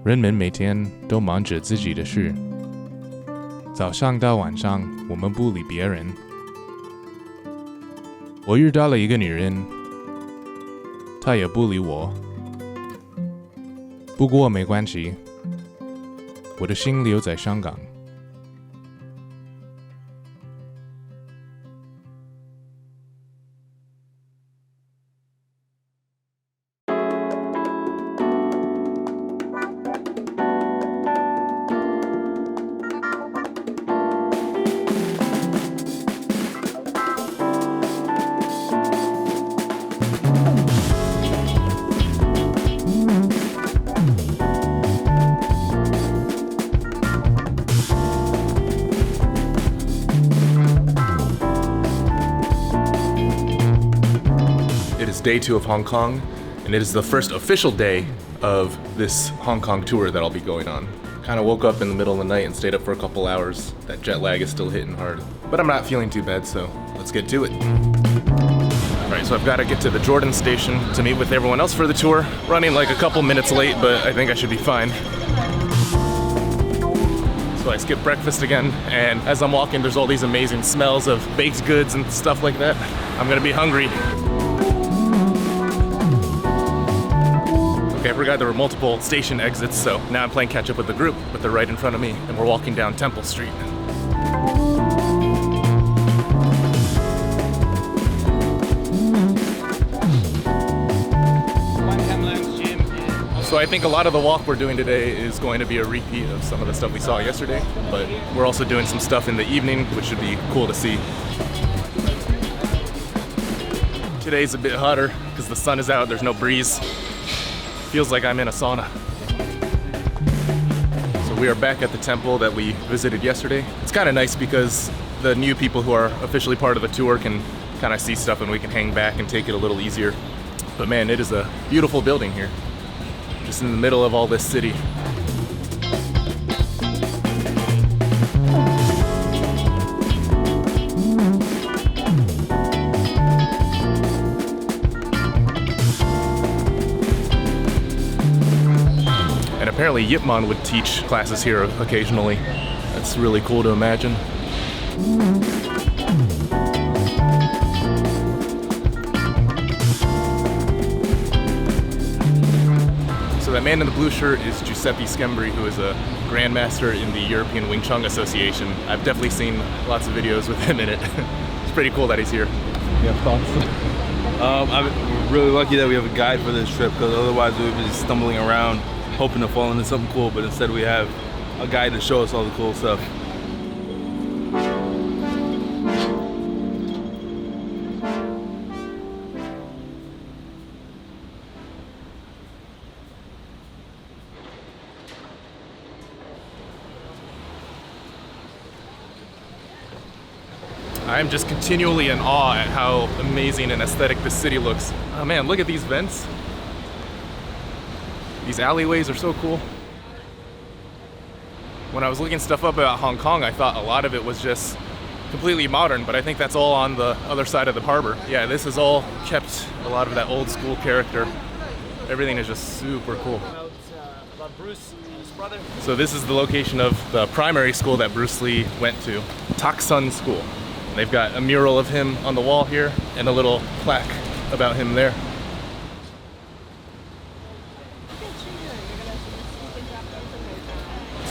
人们每天都忙着自己的事，早上到晚上，我们不理别人。我遇到了一个女人，她也不理我。不过没关系，我的心留在香港。Day 2 of Hong Kong, and it is the first official day of this Hong Kong tour that I'll be going on. Kind of woke up in the middle of the night and stayed up for a couple hours. That jet lag is still hitting hard, but I'm not feeling too bad, so let's get to it. Alright, so I've got to get to the Jordan station to meet with everyone else for the tour. Running like a couple minutes late, but I think I should be fine. So I skipped breakfast again, and as I'm walking, there's all these amazing smells of baked goods and stuff like that. I'm gonna be hungry. Okay, I forgot there were multiple station exits, so now I'm playing catch up with the group, but they're right in front of me, and we're walking down Temple Street. So I think a lot of the walk we're doing today is going to be a repeat of some of the stuff we saw yesterday, but we're also doing some stuff in the evening, which should be cool to see. Today's a bit hotter because the sun is out, there's no breeze. Feels like I'm in a sauna. So we are back at the temple that we visited yesterday. It's kind of nice because the new people who are officially part of the tour can kind of see stuff and we can hang back and take it a little easier. But man, it is a beautiful building here, just in the middle of all this city. Apparently Yip Man would teach classes here occasionally. That's really cool to imagine. So that man in the blue shirt is Giuseppe Schembri, who is a grandmaster in the European Wing Chun Association. I've definitely seen lots of videos with him in it. It's pretty cool that he's here. You have thoughts? I'm really lucky that we have a guide for this trip, because otherwise we would be just stumbling around hoping to fall into something cool, but instead we have a guide to show us all the cool stuff. I'm just continually in awe at how amazing and aesthetic this city looks. Oh man, look at these vents. These alleyways are so cool. When I was looking stuff up about Hong Kong, I thought a lot of it was just completely modern, but I think that's all on the other side of the harbor. Yeah, this has all kept a lot of that old school character. Everything is just super cool. About Bruce and his brother. So this is the location of the primary school that Bruce Lee went to, Tak Sun School. They've got a mural of him on the wall here and a little plaque about him there.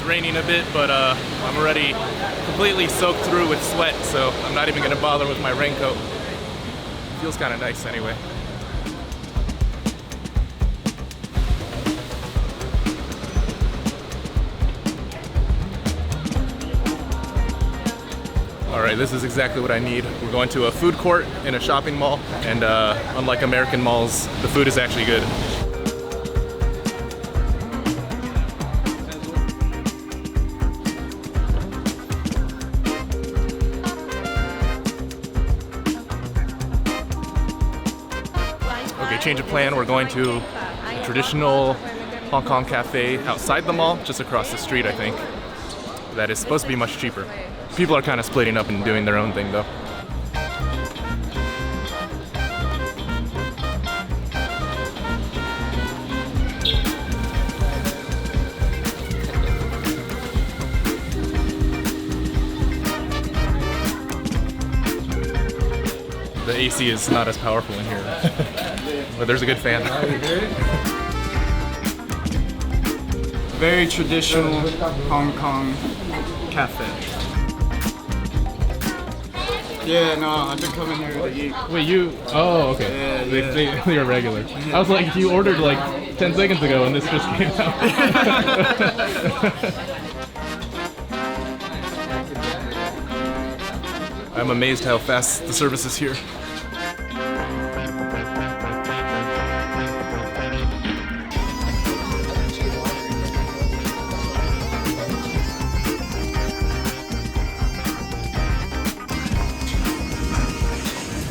Raining a bit, but I'm already completely soaked through with sweat, so I'm not even gonna bother with my raincoat. Feels kind of nice anyway. All right, this is exactly what I need. We're going to a food court in a shopping mall, and unlike American malls, the food is actually good. Okay, change of plan. We're going to a traditional Hong Kong cafe outside the mall, just across the street, I think. That is supposed to be much cheaper. People are kind of splitting up and doing their own thing, though. AC is not as powerful in here. But there's a good fan. Very traditional Hong Kong cafe. Yeah, no, I've been coming here to eat. Wait, you? Oh, okay. Yeah. They're regular. I was like, you ordered like 10 seconds ago, and this just came out. I'm amazed how fast the service is here.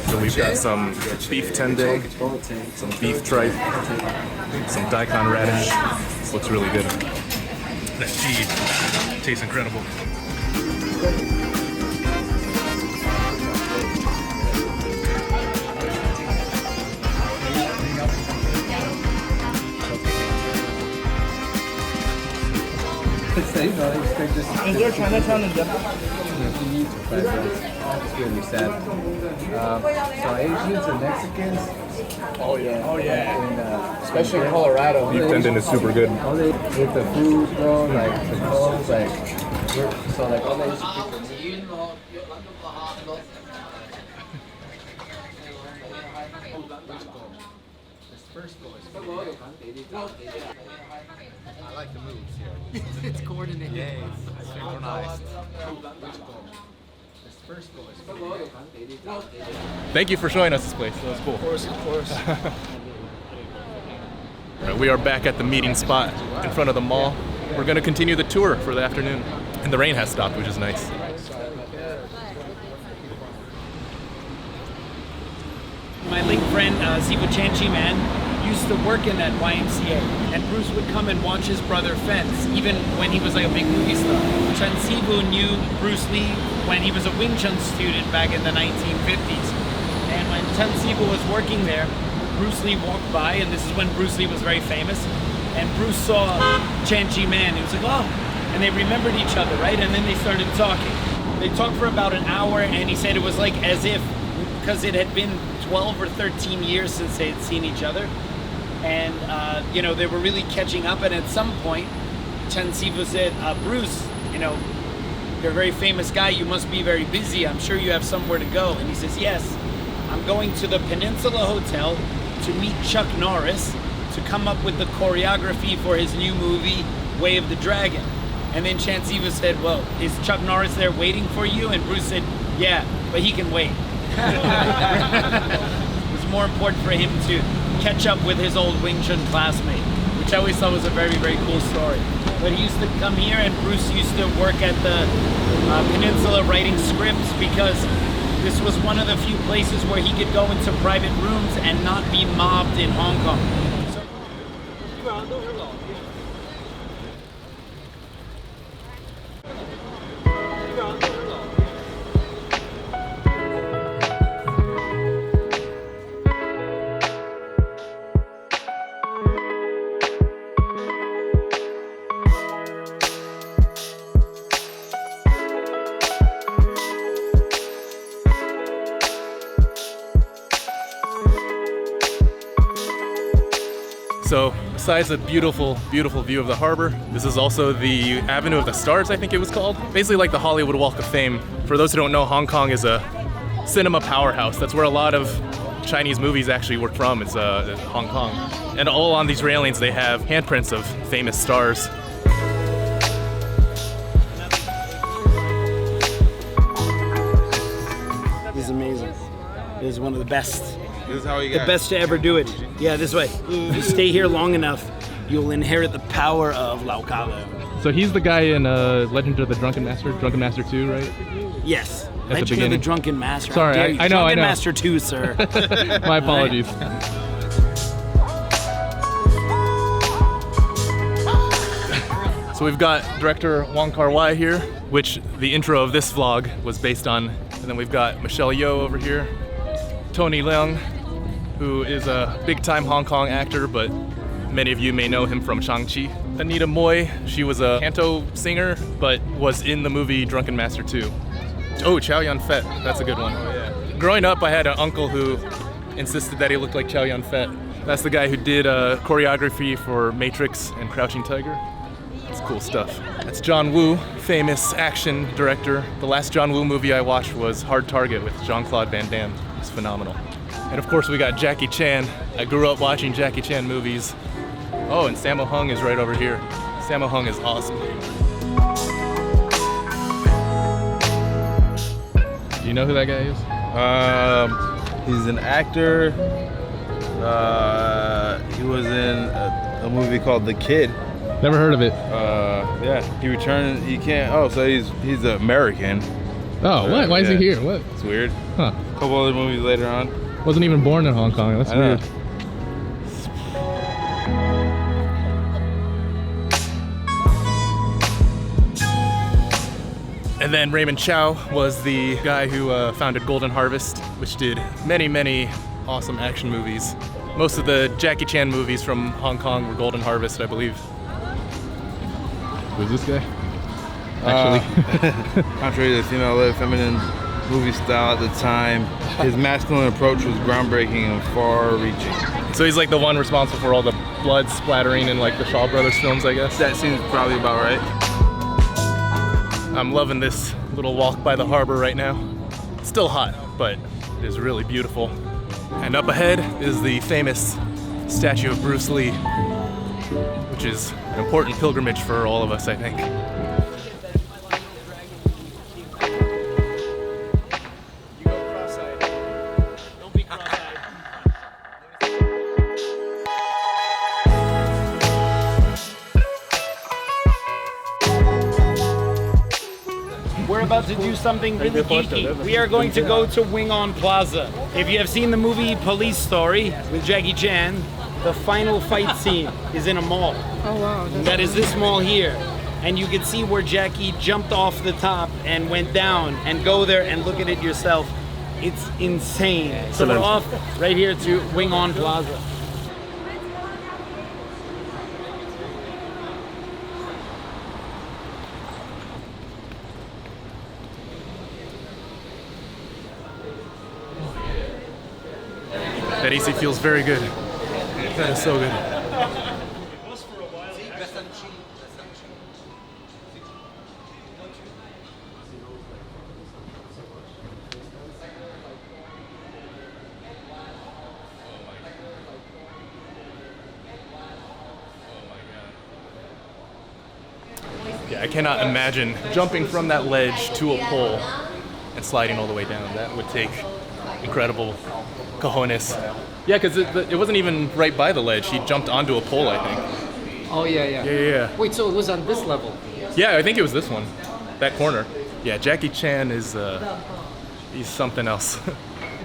So we've got some beef tende, some beef tripe, some daikon radish. This looks really good. That cheese tastes incredible. Is there Chinatown in Denver? It's really sad. So Asians and Mexicans. Oh yeah. And, Especially in Colorado. Beef tendon is super good. with the food, bro, like the clothes, like so like all the Asian people. I like the moves here. It's coordinated. Yeah, it's synchronized. This first goal is Thank you for showing us this place. That was cool. Of course. All right, we are back at the meeting spot in front of the mall. We're going to continue the tour for the afternoon. And the rain has stopped, which is nice. My link friend, Ziva Chanchi Man, used to work in that YMCA, and Bruce would come and watch his brother fence, even when he was like a big movie star. Chen Sifu knew Bruce Lee when he was a Wing Chun student back in the 1950s. And when Chen Sifu was working there, Bruce Lee walked by, and this is when Bruce Lee was very famous, and Bruce saw Chanchi Man. He was like, oh, and they remembered each other, right? And then they started talking. They talked for about an hour, and he said it was like as if, because it had been 12 or 13 years since they had seen each other. And, you know, they were really catching up. And at some point, Chen Sifu said, Bruce, you know, you're a very famous guy. You must be very busy. I'm sure you have somewhere to go. And he says, yes, I'm going to the Peninsula Hotel to meet Chuck Norris to come up with the choreography for his new movie, Way of the Dragon. And then Chen Sifu said, well, is Chuck Norris there waiting for you? And Bruce said, yeah, but he can wait. It was more important for him to catch up with his old Wing Chun classmate, which I always thought was a very, very cool story. But he used to come here, and Bruce used to work at the Peninsula writing scripts, because this was one of the few places where he could go into private rooms and not be mobbed in Hong Kong. So, besides the beautiful, beautiful view of the harbor, this is also the Avenue of the Stars, I think it was called. Basically like the Hollywood Walk of Fame. For those who don't know, Hong Kong is a cinema powerhouse. That's where a lot of Chinese movies actually were from. It's Hong Kong. And all on these railings, they have handprints of famous stars. This is amazing. This is one of the best. This is how you The best to ever do it. Yeah, this way. If you stay here long enough, you'll inherit the power of Lau Kowloon. So he's the guy in Legend of the Drunken Master 2, right? Yes. the Legend of the beginning. Drunken Master. Sorry, How dare you? I know. Drunken Master 2, sir. My apologies. So we've got director Wong Kar-wai here, which the intro of this vlog was based on. And then we've got Michelle Yeoh over here, Tony Leung, who is a big-time Hong Kong actor, but many of you may know him from Shang-Chi. Anita Mui, she was a canto singer, but was in the movie Drunken Master 2. Oh, Chow Yun-fat, that's a good one. Growing up, I had an uncle who insisted that he looked like Chow Yun-fat. That's the guy who did choreography for Matrix and Crouching Tiger. That's cool stuff. That's John Woo, famous action director. The last John Woo movie I watched was Hard Target with Jean-Claude Van Damme. It's phenomenal. And of course we got Jackie Chan. I grew up watching Jackie Chan movies. Oh, and Sammo Hung is right over here. Sammo Hung is awesome. Do you know who that guy is? He's an actor. He was in a movie called The Kid. Never heard of it. Yeah, he returned. He can't. Oh, so he's American. Oh, what? Why is he Yeah. here? What? It's weird. Huh. A couple other movies later on. Wasn't even born in Hong Kong. That's I know. weird. And then Raymond Chow was the guy who founded Golden Harvest, which did many, many awesome action movies. Most of the Jackie Chan movies from Hong Kong were Golden Harvest, I believe. Who's this guy? Actually. Contrary to the female-led feminine movie style at the time, his masculine approach was groundbreaking and far-reaching. So he's like the one responsible for all the blood splattering in like the Shaw Brothers films, I guess. That seems probably about right. I'm loving this little walk by the harbor right now. It's still hot, but it is really beautiful. And up ahead is the famous statue of Bruce Lee, which is an important pilgrimage for all of us, I think. We're about to do something really geeky. We are going to go to Wing On Plaza. If you have seen the movie Police Story with Jackie Chan, the final fight scene is in a mall. Oh wow. That is this mall here. And you can see where Jackie jumped off the top and went down, and go there and look at it yourself. It's insane. So we're off right here to Wing On Plaza. That AC feels very good. That is so good. Yeah, I cannot imagine jumping from that ledge to a pole and sliding all the way down. That would take incredible cojones. Yeah, because it wasn't even right by the ledge. He jumped onto a pole, I think. Oh yeah. Yeah. Wait, so it was on this level? Yeah, I think it was this one, that corner. Yeah, Jackie Chan is, he's something else.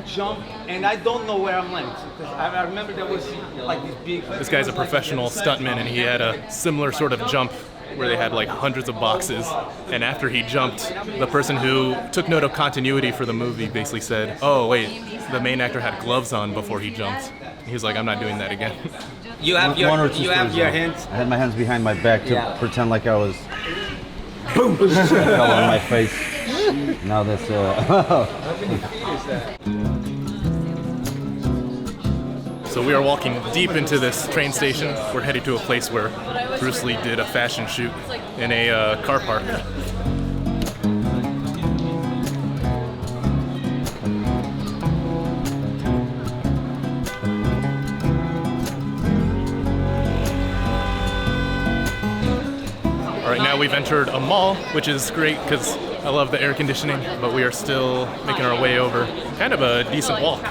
Jump, and I don't know where I'm landing. I remember there was like this big. This guy's a professional stuntman, and he had a similar sort of jump where they had like hundreds of boxes. And after he jumped, the person who took note of continuity for the movie basically said, "Oh wait, the main actor had gloves on before he jumped." He was like, "I'm not doing that again." You have your hands. I had my hands behind my back to pretend like I was boom fell on my face. Now that's So we are walking deep into this train station. We're headed to a place where Bruce Lee did a fashion shoot in a car park. All right, now we've entered a mall, which is great because I love the air conditioning, but we are still making our way over. Kind of a decent walk.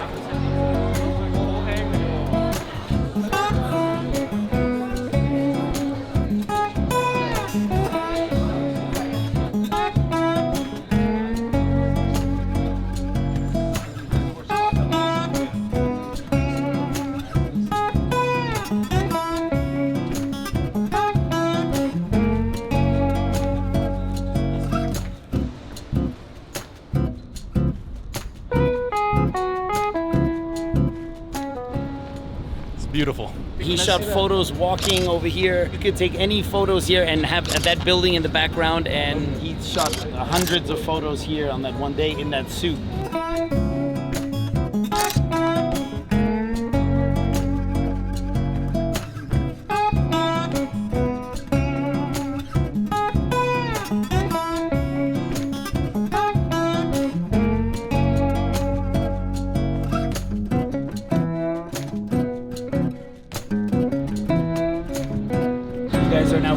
Beautiful. He shot photos walking over here. You could take any photos here and have that building in the background, and he shot hundreds of photos here on that one day in that suit.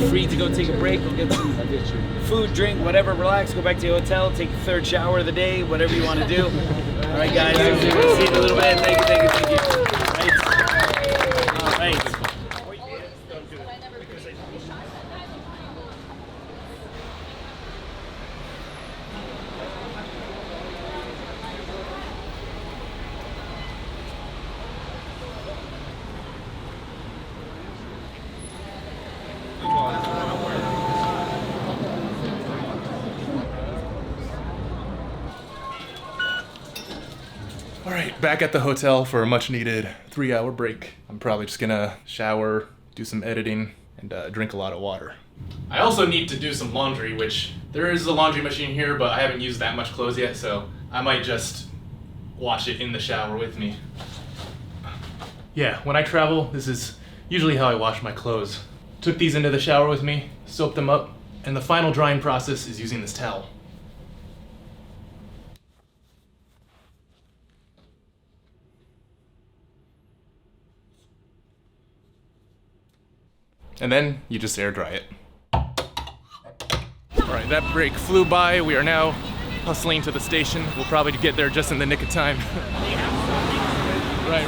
free to go take a break, go get some food, drink, whatever, relax, go back to your hotel, take the 3rd shower of the day, whatever you want to do. All right, guys, see you in a little bit. Thank you. All right. All right, back at the hotel for a much needed 3-hour break. I'm probably just gonna shower, do some editing, and drink a lot of water. I also need to do some laundry, which there is a laundry machine here, but I haven't used that much clothes yet, so I might just wash it in the shower with me. Yeah, when I travel, this is usually how I wash my clothes. Took these into the shower with me, soaked them up, and the final drying process is using this towel. And then you just air dry it. All right, that break flew by. We are now hustling to the station. We'll probably get there just in the nick of time. Right.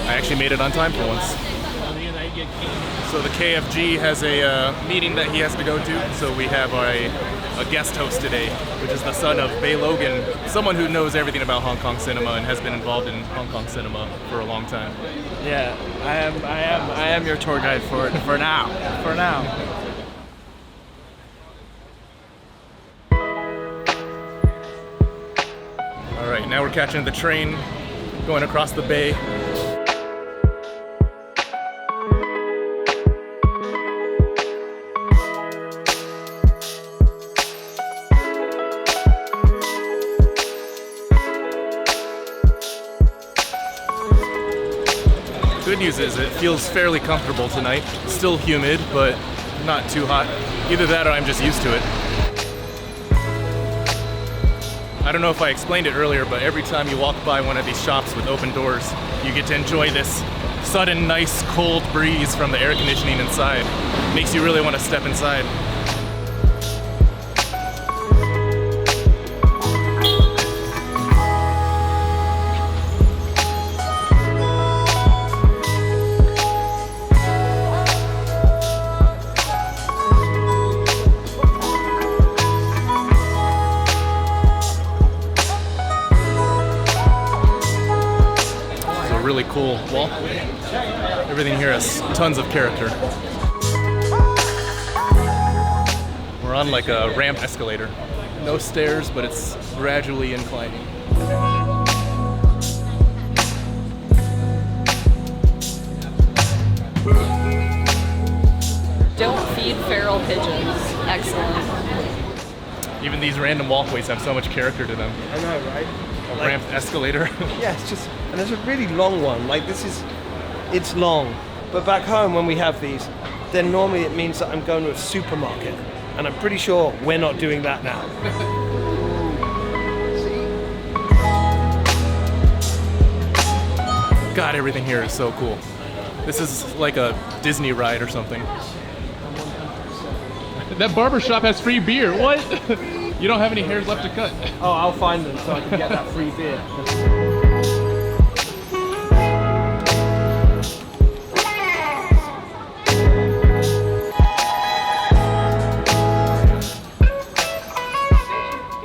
I actually made it on time for once. So the KFG has a meeting that he has to go to. So we have a guest host today, which is the son of Bey Logan, someone who knows everything about Hong Kong cinema and has been involved in Hong Kong cinema for a long time. Yeah, I am your tour guide for now. For now. All right, now we're catching the train, going across the bay. Good news is it feels fairly comfortable tonight. Still humid, but not too hot. Either that or I'm just used to it. I don't know if I explained it earlier, but every time you walk by one of these shops with open doors, you get to enjoy this sudden, nice, cold breeze from the air conditioning inside. Makes you really want to step inside. Really cool wall. Everything here has tons of character. We're on like a ramp escalator. No stairs, but it's gradually inclining. Don't feed feral pigeons. Excellent. Even these random walkways have so much character to them. I know, right? A ramped escalator. Yeah, it's just, and there's a really long one. Like it's long. But back home when we have these, then normally it means that I'm going to a supermarket. And I'm pretty sure we're not doing that now. God, everything here is so cool. This is like a Disney ride or something. That barber shop has free beer. What? You don't have any hairs left to cut. Oh, I'll find them so I can get that free beer.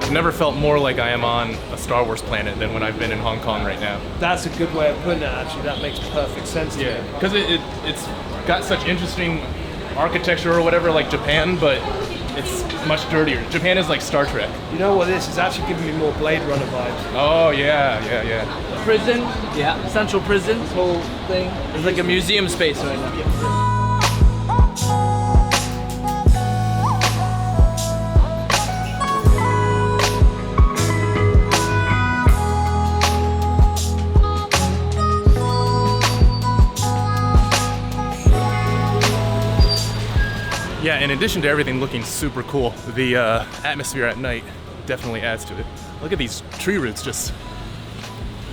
I've never felt more like I am on a Star Wars planet than when I've been in Hong Kong right now. That's a good way of putting it, actually. That makes perfect sense to me. Because it's got such interesting architecture or whatever, like Japan, but it's much dirtier. Japan is like Star Trek. You know what this is actually giving me more Blade Runner vibes. Oh, yeah. Prison, yeah, central prison, this whole thing. There's like a museum space right now. Yeah, in addition to everything looking super cool, the atmosphere at night definitely adds to it. Look at these tree roots just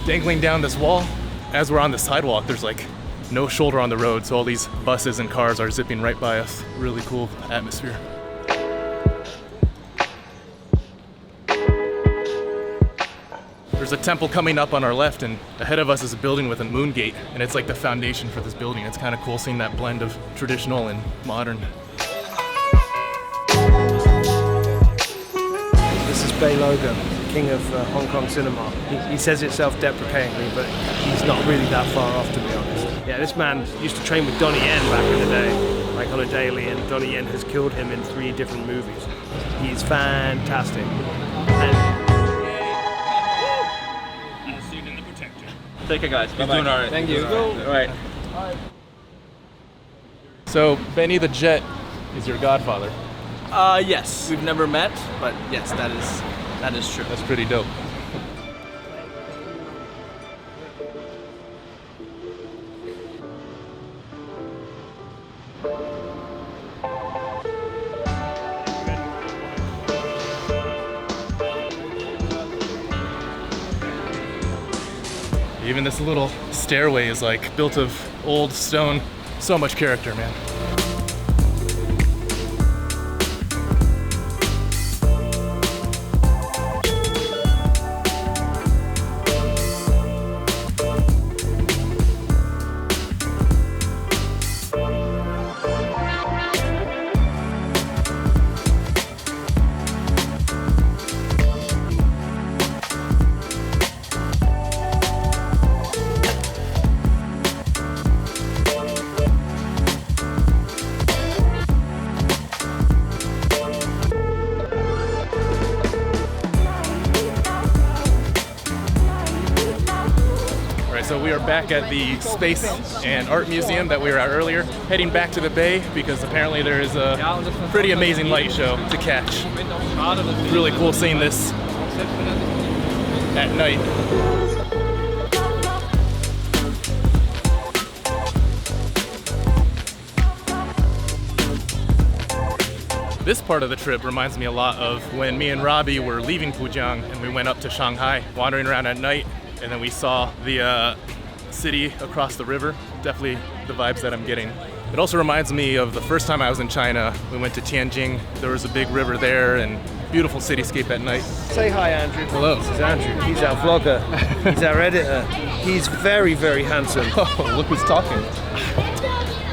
dangling down this wall. As we're on the sidewalk, there's like no shoulder on the road, so all these buses and cars are zipping right by us. Really cool atmosphere. There's a temple coming up on our left, and ahead of us is a building with a moon gate, and it's like the foundation for this building. It's kind of cool seeing that blend of traditional and modern. This is Bey Logan, king of Hong Kong cinema. He says it self-deprecatingly, but he's not really that far off, to be honest. Yeah, this man used to train with Donnie Yen back in the day, like on a daily, and Donnie Yen has killed him in 3 different movies. He's fantastic. Take care, guys. You're doing all right. Thank you. All right. So, Benny the Jet is your godfather. Yes. We've never met, but yes, that is true. That's pretty dope. Even this little stairway is like built of old stone. So much character, man. So we are back at the Space and Art Museum that we were at earlier, heading back to the Bay because apparently there is a pretty amazing light show to catch. Really cool seeing this at night. This part of the trip reminds me a lot of when me and Robby were leaving Pujiang and we went up to Shanghai, wandering around at night, and then we saw the city across the river. Definitely the vibes that I'm getting. It also reminds me of the first time I was in China. We went to Tianjin. There was a big river there and beautiful cityscape at night. Say hi, Andrew. Hello. This is Andrew. He's our vlogger. He's our editor. He's very, very handsome. Oh, look who's talking.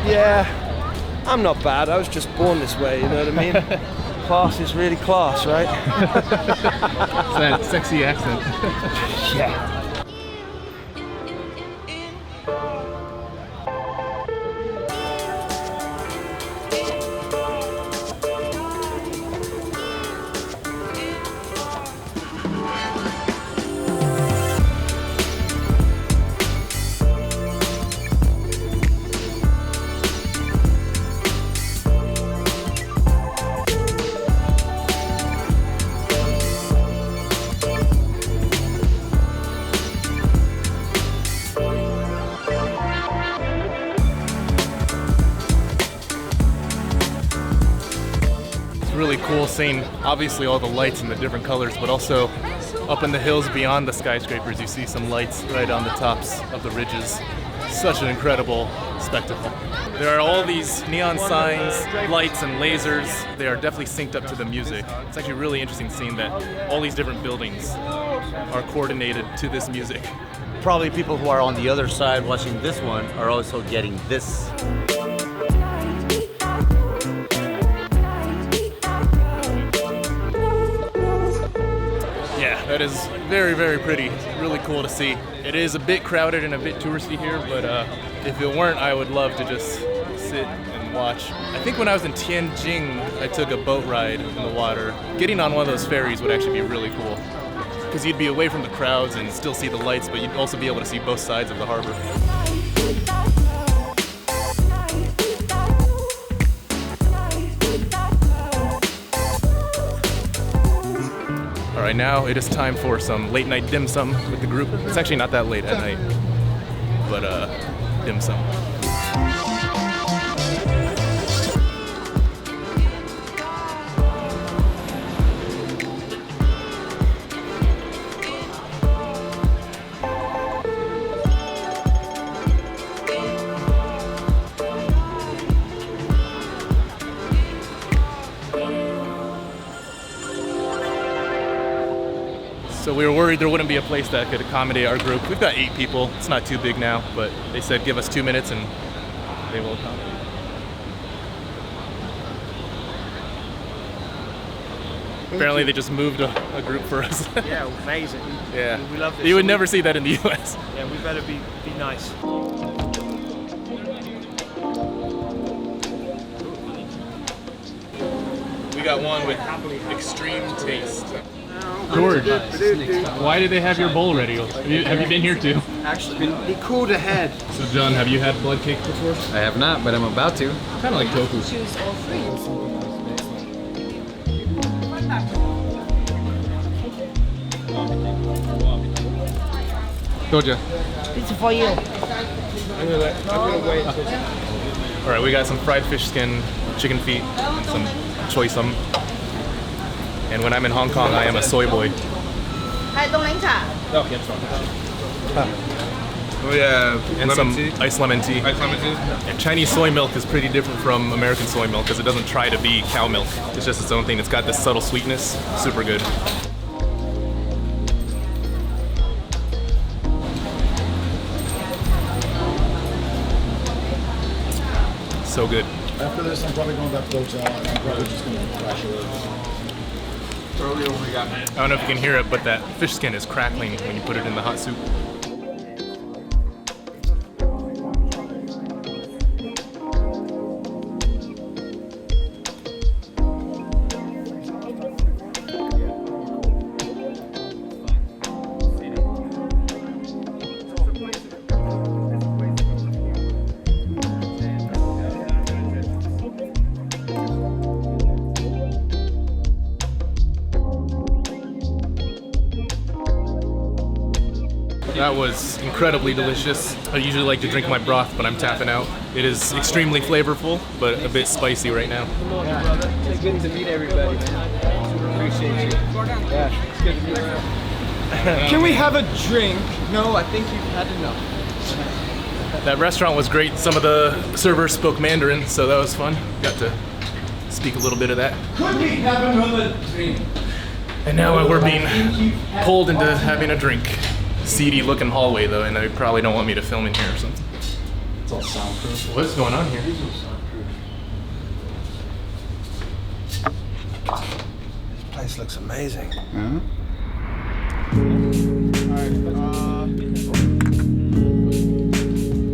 Yeah, I'm not bad. I was just born this way, you know what I mean? Class is really class, right? That sexy accent. Yeah. Really cool seeing obviously all the lights and the different colors, but also up in the hills beyond the skyscrapers you see some lights right on the tops of the ridges. Such an incredible spectacle. There are all these neon signs, lights and lasers. They are definitely synced up to the music. It's actually really interesting seeing that all these different buildings are coordinated to this music. Probably people who are on the other side watching this one are also getting this. That is very, very pretty. Really cool to see. It is a bit crowded and a bit touristy here, but if it weren't, I would love to just sit and watch. I think when I was in Tianjin, I took a boat ride in the water. Getting on one of those ferries would actually be really cool, because you'd be away from the crowds and still see the lights, but you'd also be able to see both sides of the harbor. All right, now it is time for some late night dim sum with the group. It's actually not that late at night, but dim sum. So we were worried there wouldn't be a place that could accommodate our group. We've got 8 people. It's not too big now, but they said give us 2 minutes and they will accommodate. Apparently they just moved a group for us. Yeah, amazing. Yeah. We love this. You would never see that in the US. Yeah, we better be nice. We got one with extreme taste. George, why did they have your bowl ready? Have you been here too? Actually, he cooled ahead. So John, have you had blood cake before? I have not, but I'm about to. Kind of like tofu. Choose all three. Doja. It's for you. I'm gonna wait. All right, we got some fried fish skin, chicken feet, and some choy sum. And when I'm in Hong Kong, I am a soy boy. Oh yeah, And lemon some tea. iced lemon tea. Iced lemon tea. And Chinese soy milk is pretty different from American soy milk because it doesn't try to be cow milk. It's just its own thing. It's got this subtle sweetness. Super good. So good. After this, I'm probably going back to the hotel and I'm probably just going to crash a little. Earlier when we got I don't know if you can hear it, but that fish skin is crackling when you put it in the hot soup. That was incredibly delicious. I usually like to drink my broth, but I'm tapping out. It is extremely flavorful, but a bit spicy right now. It's good to meet everybody, man. Appreciate you. Yeah, it's good to be around. Can we have a drink? No, I think you've had enough. That restaurant was great. Some of the servers spoke Mandarin, so that was fun. Got to speak a little bit of that. Could we have another drink? And now we're being pulled into having a drink. Seedy looking hallway though, and they probably don't want me to film in here or something. It's all soundproof. What's going on here? This place looks amazing. Huh?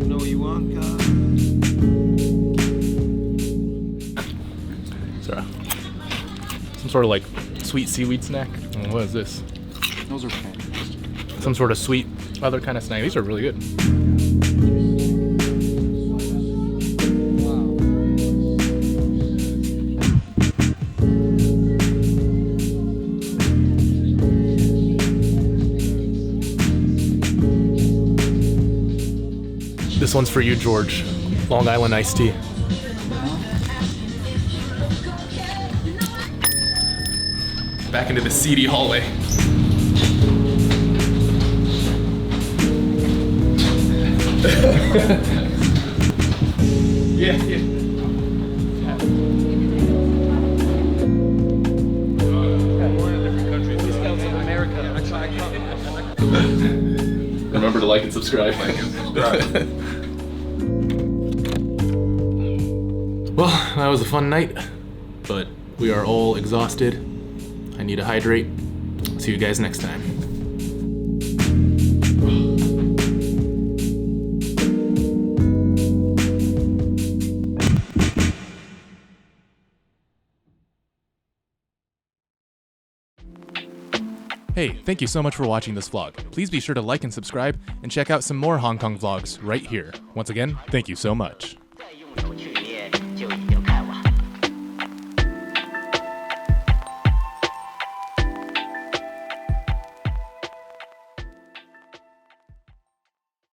Know what you want, guys? Sorry. Some sort of like sweet seaweed snack. Oh, what is this? Those are fantastic. Some sort of sweet other kind of snack. These are really good. This one's for you, George. Long Island iced tea. Back into the seedy hallway. Yeah. Remember to like and subscribe. Well, that was a fun night, but we are all exhausted. I need to hydrate. See you guys next time. Hey, thank you so much for watching this vlog. Please be sure to like and subscribe and check out some more Hong Kong vlogs right here. Once again, thank you so much.